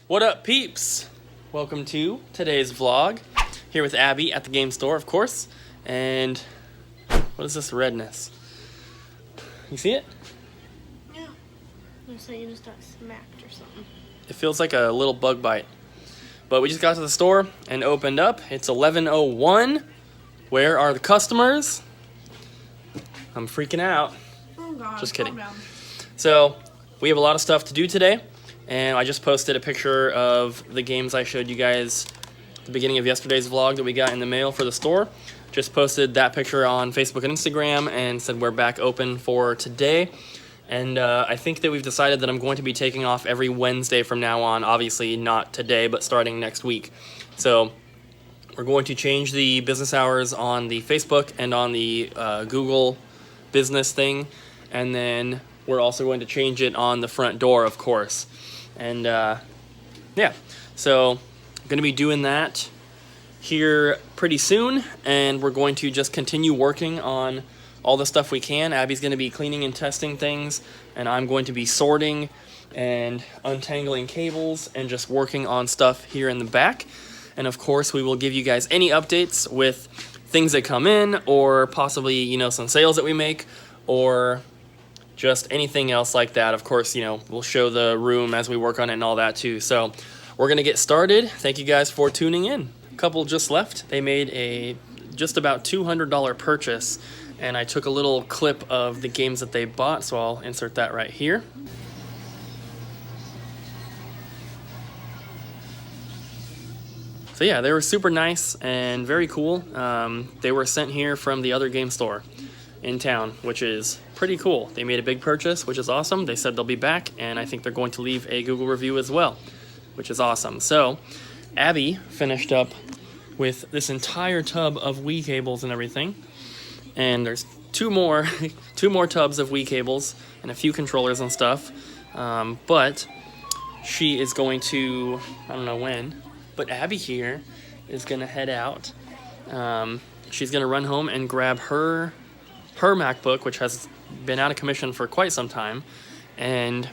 What up, peeps? Welcome to today's vlog. Here with Abby at the game store, of course. And what is this redness? You see it? Yeah. Looks like you just got smacked or something. It feels like a little bug bite. But we just got to the store and opened up. It's 11:01. Where are the customers? I'm freaking out. Oh God, just kidding. Calm down. So we have a lot of stuff to do today. And I just posted a picture of the games I showed you guys at the beginning of yesterday's vlog that we got in the mail for the store. Just posted that picture on Facebook and Instagram and said we're back open for today. And I think that we've decided that I'm going to be taking off every Wednesday from now on. Obviously not today, but starting next week. So we're going to change the business hours on the Facebook and on the Google business thing. And then we're also going to change it on the front door, of course. And yeah, so I'm going to be doing that here pretty soon, and we're going to just continue working on all the stuff we can. Abby's going to be cleaning and testing things, and I'm going to be sorting and untangling cables and just working on stuff here in the back. And of course, we will give you guys any updates with things that come in, or possibly, you know, some sales that we make, or just anything else like that. Of course, you know, we'll show the room as we work on it and all that too. So we're going to get started. Thank you guys for tuning in. A couple just left. They made a just about $200 purchase, and I took a little clip of the games that they bought, so I'll insert that right here. So yeah, they were super nice and very cool. They were sent here from the other game store in town, which is pretty cool. They made a big purchase, which is awesome. They said they'll be back, and I think they're going to leave a Google review as well, which is awesome. So Abby finished up with this entire tub of Wii cables and everything, and there's two more tubs of Wii cables and a few controllers and stuff, but she is going to, I don't know when, but Abby here is gonna head out. She's gonna run home and grab her MacBook, which has been out of commission for quite some time, and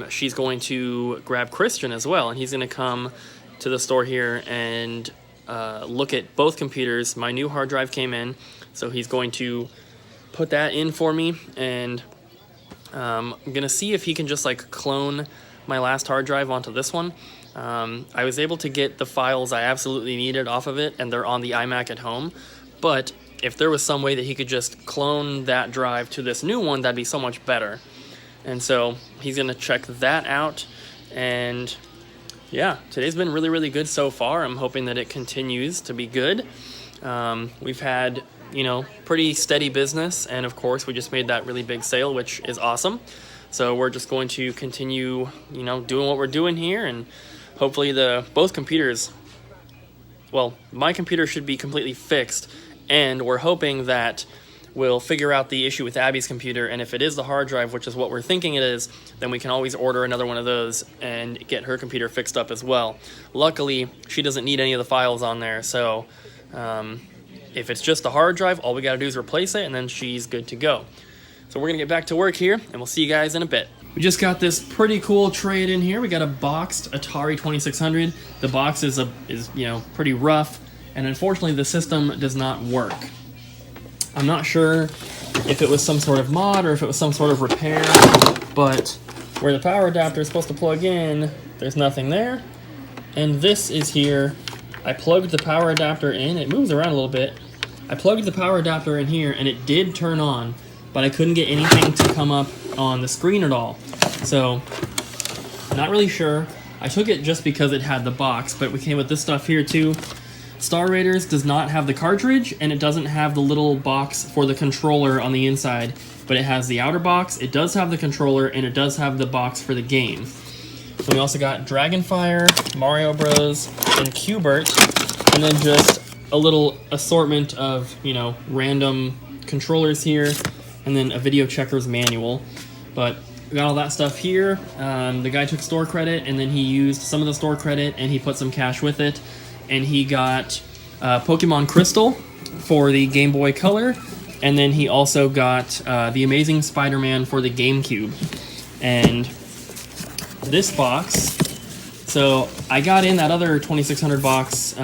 she's going to grab Christian as well, and he's going to come to the store here and look at both computers. My new hard drive came in, so he's going to put that in for me, and I'm going to see if he can just like clone my last hard drive onto this one. I was able to get the files I absolutely needed off of it, and they're on the iMac at home, but if there was some way that he could just clone that drive to this new one, that'd be so much better. And so he's going to check that out. And yeah, today's been really, really good so far. I'm hoping that it continues to be good. We've had, you know, pretty steady business. And of course, we just made that really big sale, which is awesome. So we're just going to continue, you know, doing what we're doing here. And hopefully both computers, well, my computer should be completely fixed. And we're hoping that we'll figure out the issue with Abby's computer, and if it is the hard drive, which is what we're thinking it is, then we can always order another one of those and get her computer fixed up as well. Luckily, she doesn't need any of the files on there, so if it's just the hard drive, all we gotta do is replace it, and then she's good to go. So we're gonna get back to work here, and we'll see you guys in a bit. We just got this pretty cool trade in here. We got a boxed Atari 2600. The box is you know, pretty rough, and unfortunately the system does not work. I'm not sure if it was some sort of mod or if it was some sort of repair, but where the power adapter is supposed to plug in, there's nothing there. And this is here. I plugged the power adapter in. It moves around a little bit. I plugged the power adapter in here and it did turn on, but I couldn't get anything to come up on the screen at all. So, not really sure. I took it just because it had the box, but we came with this stuff here too. Star Raiders does not have the cartridge, and it doesn't have the little box for the controller on the inside, but it has the outer box, it does have the controller, and it does have the box for the game. So we also got Dragonfire, Mario Bros, and Q*bert, and then just a little assortment of, you know, random controllers here, and then a video checkers manual. But we got all that stuff here. The guy took store credit, and then he used some of the store credit, and he put some cash with it. And he got Pokemon Crystal for the Game Boy Color, and then he also got The Amazing Spider-Man for the GameCube. And this box So I got in that other 2600 box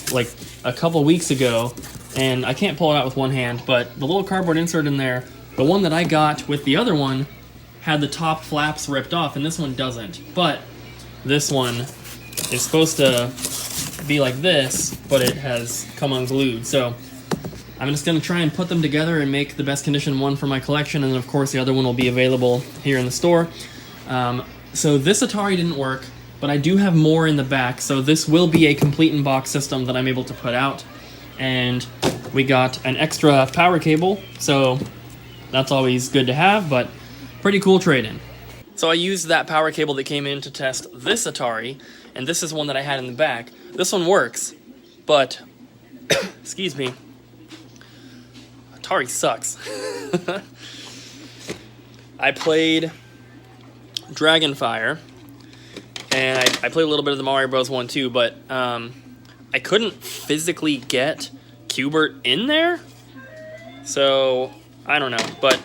like a couple weeks ago, and I can't pull it out with one hand, but the little cardboard insert in there, the one that I got with the other one had the top flaps ripped off, and this one doesn't. But this one is supposed to be like this, but it has come unglued. So I'm just going to try and put them together and make the best condition one for my collection, and then of course the other one will be available here in the store. So this Atari didn't work, but I do have more in the back, so this will be a complete in-box system that I'm able to put out. And we got an extra power cable, so that's always good to have, but pretty cool trade-in. So I used that power cable that came in to test this Atari, and this is one that I had in the back. This one works, but, excuse me, Atari sucks. I played Dragonfire, and I played a little bit of the Mario Bros. 1 too, but I couldn't physically get Q*bert in there, so I don't know. But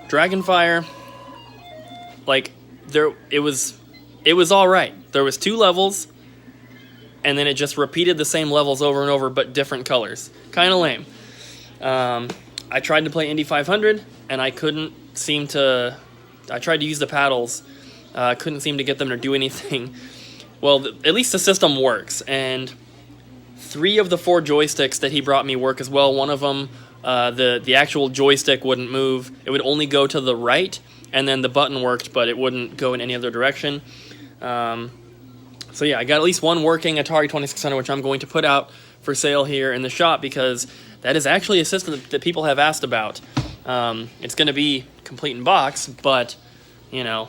Dragonfire, like, it was all right. There was 2 levels, and then it just repeated the same levels over and over, but different colors. Kind of lame. I tried to play Indy 500, and I couldn't seem to. I tried to use the paddles, couldn't seem to get them to do anything. Well, at least the system works, and 3 of the 4 joysticks that he brought me work as well. One of them, the actual joystick wouldn't move. It would only go to the right, and then the button worked, but it wouldn't go in any other direction. So yeah, I got at least one working Atari 2600, which I'm going to put out for sale here in the shop, because that is actually a system that people have asked about. It's going to be complete in box, but, you know,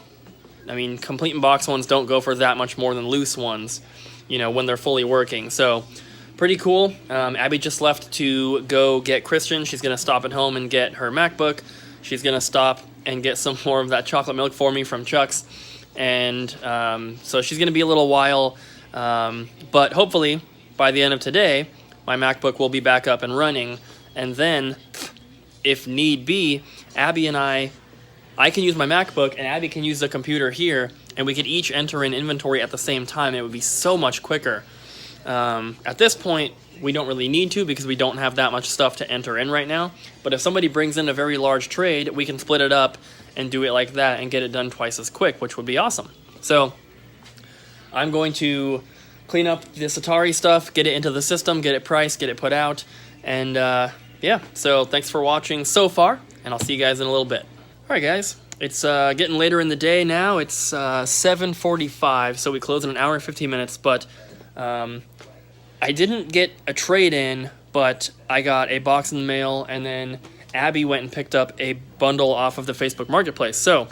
I mean, complete in box ones don't go for that much more than loose ones, you know, when they're fully working. So pretty cool. Abby just left to go get Christian. She's going to stop at home and get her MacBook. She's going to stop and get some more of that chocolate milk for me from Chuck's. And so she's going to be a little while, but hopefully by the end of today, my MacBook will be back up and running. And then, if need be, Abby and I can use my MacBook, and Abby can use the computer here, and we could each enter in inventory at the same time. It would be so much quicker. At this point, we don't really need to, because we don't have that much stuff to enter in right now. But if somebody brings in a very large trade, we can split it up and do it like that and get it done twice as quick, which would be awesome. So I'm going to clean up this Atari stuff, get it into the system, get it priced, get it put out, and yeah, so thanks for watching so far, and I'll see you guys in a little bit. Alright guys, it's getting later in the day now. It's 7:45, so we close in an hour and 15 minutes, but I didn't get a trade-in, but I got a box in the mail, and then Abby went and picked up a bundle off of the Facebook Marketplace. So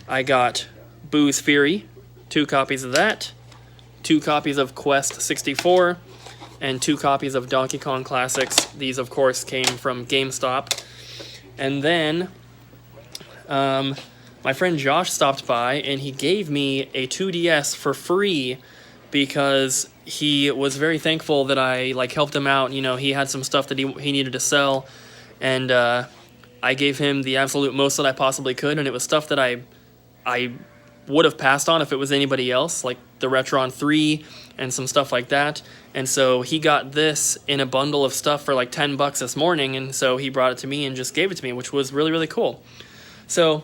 I got Boo's Fury, 2 copies of that, 2 copies of Quest 64, and 2 copies of Donkey Kong Classics. These, of course, came from GameStop. And then my friend Josh stopped by, and he gave me a 2DS for free, because he was very thankful that I helped him out. You know, he had some stuff that he needed to sell, and I gave him the absolute most that I possibly could, and it was stuff that I would have passed on if it was anybody else, like the Retron 3 and some stuff like that. And so he got this in a bundle of stuff for like $10 this morning, and so he brought it to me and just gave it to me, which was really, really cool. So,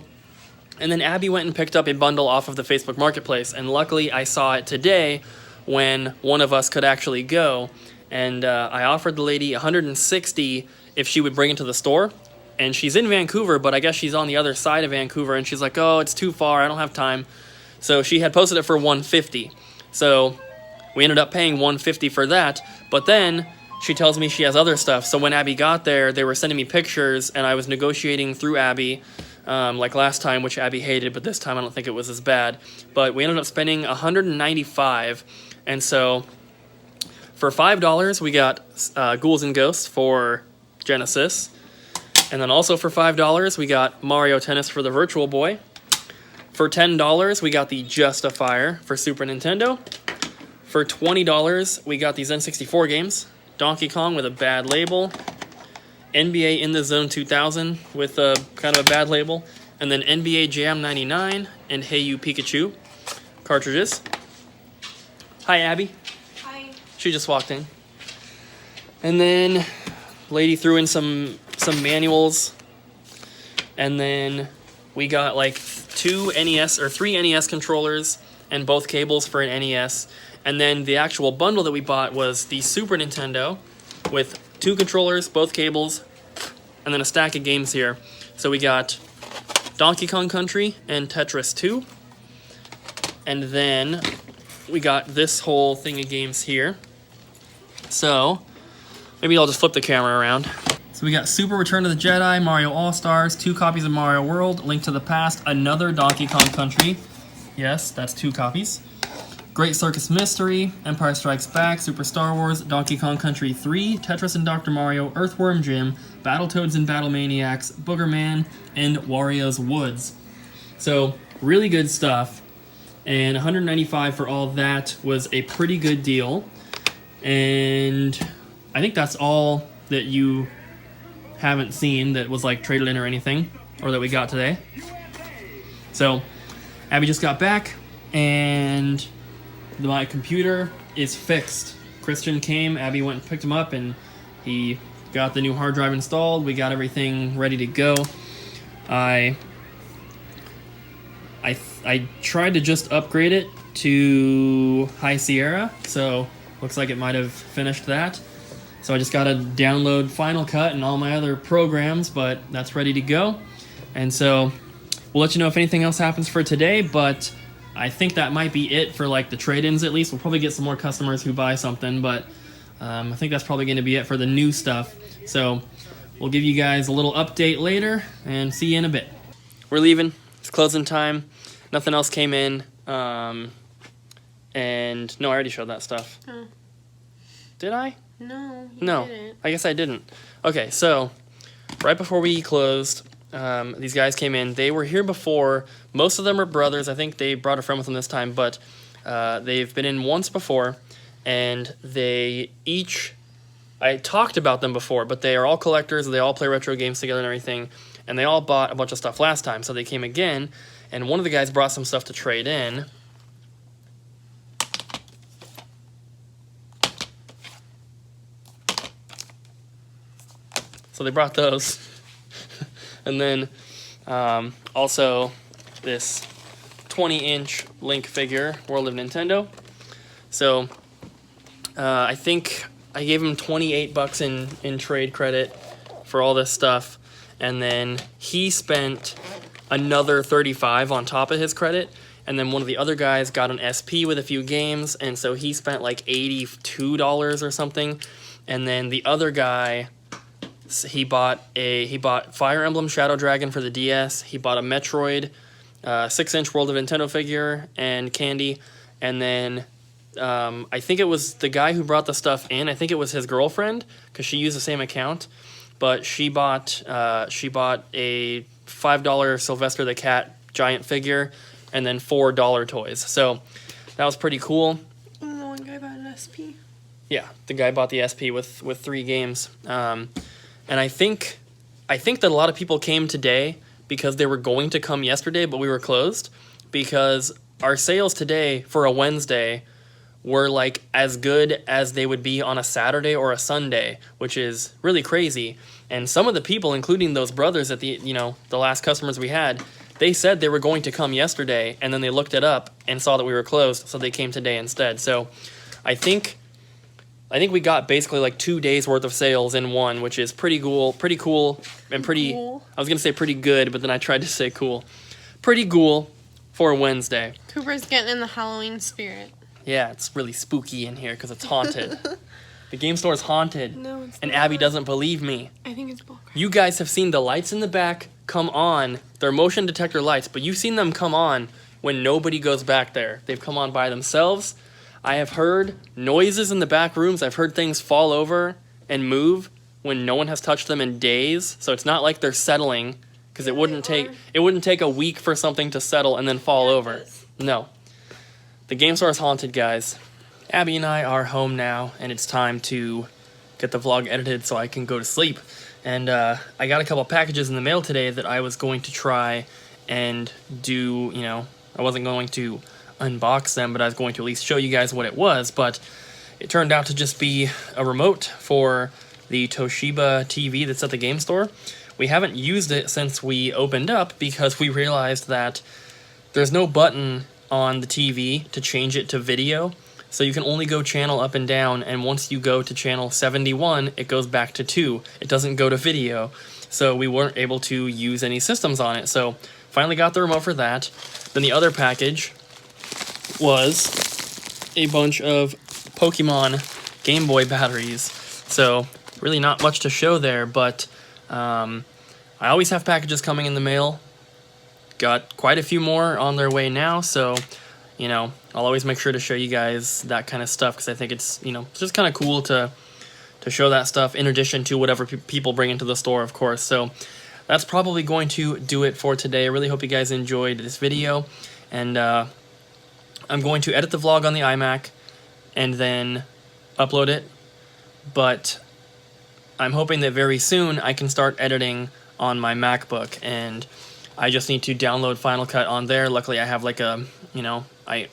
and then Abby went and picked up a bundle off of the Facebook Marketplace, and luckily I saw it today when one of us could actually go, and I offered the lady $160 if she would bring it to the store. And she's in Vancouver, but I guess she's on the other side of Vancouver, and she's like, oh, it's too far, I don't have time. So she had posted it for $150. So we ended up paying $150 for that, but then she tells me she has other stuff. So when Abby got there, they were sending me pictures, and I was negotiating through Abby, like last time, which Abby hated, but this time I don't think it was as bad. But we ended up spending $195, and so for $5, we got Ghouls and Ghosts for Genesis. And then also for $5, we got Mario Tennis for the Virtual Boy. For $10, we got the Justifier for Super Nintendo. For $20, we got these N64 games. Donkey Kong with a bad label. NBA In the Zone 2000 with a kind of a bad label. And then NBA Jam 99 and Hey You Pikachu. cartridges. Hi, Abby. Hi. She just walked in. And then lady threw in some manuals. And then we got like 2 NES or 3 NES controllers and both cables for an NES. And then the actual bundle that we bought was the Super Nintendo with 2 controllers, both cables, and then a stack of games here. So we got Donkey Kong Country and Tetris 2. And then we got this whole thing of games here. So maybe I'll just flip the camera around. So we got Super Return of the Jedi, Mario All-Stars, 2 copies of Mario World, Link to the Past, another Donkey Kong Country. Yes, that's 2 copies. Great Circus Mystery, Empire Strikes Back, Super Star Wars, Donkey Kong Country 3, Tetris and Dr. Mario, Earthworm Jim, Battletoads and Battle Maniacs, Boogerman, and Wario's Woods. So, really good stuff. And $195 for all that was a pretty good deal. And I think that's all that you haven't seen that was like traded in or anything, or that we got today. So, Abby just got back, and my computer is fixed. Christian came, Abby went and picked him up, and he got the new hard drive installed. We got everything ready to go. I tried to just upgrade it to High Sierra, so looks like it might have finished that. So I just got to download Final Cut and all my other programs, but that's ready to go. And so we'll let you know if anything else happens for today, but I think that might be it for like the trade-ins at least. We'll probably get some more customers who buy something, but I think that's probably going to be it for the new stuff. So we'll give you guys a little update later and see you in a bit. We're leaving. It's closing time. Nothing else came in. And no, I already showed that stuff. Oh. Did I? No, you No, didn't. I guess I didn't. Okay, so right before we closed, these guys came in. They were here before. Most of them are brothers. I think they brought a friend with them this time, but they've been in once before, and they each, I talked about them before, but they are all collectors. They all play retro games together and everything, and they all bought a bunch of stuff last time, so they came again, and one of the guys brought some stuff to trade in. So they brought those. And then also this 20-inch Link figure, World of Nintendo. So I think I gave him $28 in trade credit for all this stuff. And then he spent another $35 on top of his credit. And then one of the other guys got an SP with a few games. And so he spent like $82 or something. And then the other guy, he bought Fire Emblem Shadow Dragon for the DS. He bought a Metroid 6-inch World of Nintendo figure and candy. And then I think it was the guy who brought the stuff in. I think it was his girlfriend because she used the same account. But she bought a $5 Sylvester the Cat giant figure and then $4 toys. So that was pretty cool. And the one guy bought an SP. Yeah, the guy bought the SP with 3 games. And I think that a lot of people came today because they were going to come yesterday, but we were closed because our sales today for a Wednesday were like as good as they would be on a Saturday or a Sunday, which is really crazy. And some of the people, including those brothers at the last customers we had, they said they were going to come yesterday, and then they looked it up and saw that we were closed, so they came today instead. So I think we got basically like 2 days worth of sales in one, which is pretty cool, and pretty cool. I was gonna say pretty good, but then I tried to say cool. Pretty cool for a Wednesday. Cooper's getting in the Halloween spirit. Yeah, it's really spooky in here because it's haunted. The game store is haunted. No, it's and not. Abby doesn't believe me. I think it's bullcrap. You guys have seen the lights in the back come on. They're motion detector lights, but you've seen them come on when nobody goes back there. They've come on by themselves. I have heard noises in the back rooms. I've heard things fall over and move when no one has touched them in days. So it's not like they're settling, because it wouldn't take a week for something to settle and then fall over. No. The game store is haunted, guys. Abby and I are home now, and it's time to get the vlog edited so I can go to sleep. And I got a couple packages in the mail today that I was going to try and do, I wasn't going to unbox them, but I was going to at least show you guys what it was. But it turned out to just be a remote for the Toshiba TV that's at the game store. We haven't used it since we opened up because we realized that there's no button on the TV to change it to video. So you can only go channel up and down, and once you go to channel 71, it goes back to 2. It doesn't go to video. So we weren't able to use any systems on it. So finally got the remote for that. Then the other package was a bunch of Pokemon Game Boy batteries. So really not much to show there, but I always have packages coming in the mail. Got quite a few more on their way now, so you know, I'll always make sure to show you guys that kind of stuff because I think it's, you know, just kind of cool to show that stuff in addition to whatever people bring into the store, of course. So that's probably going to do it for today. I really hope you guys enjoyed this video, and I'm going to edit the vlog on the iMac and then upload it, but I'm hoping that very soon I can start editing on my MacBook, and I just need to download Final Cut on there. Luckily I have like a, you know, I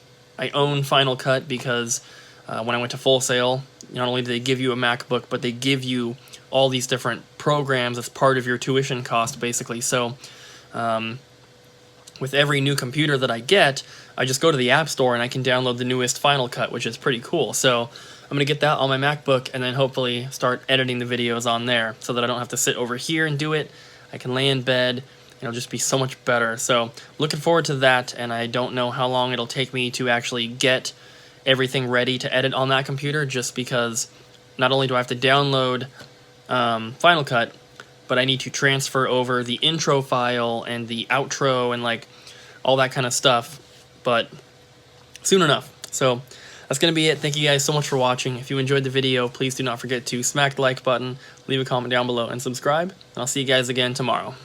own Final Cut because when I went to Full Sail, not only do they give you a MacBook, but they give you all these different programs as part of your tuition cost, basically. So with every new computer that I get, I just go to the App Store and I can download the newest Final Cut, which is pretty cool. So I'm going to get that on my MacBook and then hopefully start editing the videos on there so that I don't have to sit over here and do it. I can lay in bed. It'll just be so much better. So looking forward to that, and I don't know how long it'll take me to actually get everything ready to edit on that computer, just because not only do I have to download Final Cut, but I need to transfer over the intro file and the outro and like all that kind of stuff, but soon enough. So that's going to be it. Thank you guys so much for watching. If you enjoyed the video, please do not forget to smack the like button, leave a comment down below, and subscribe. And I'll see you guys again tomorrow.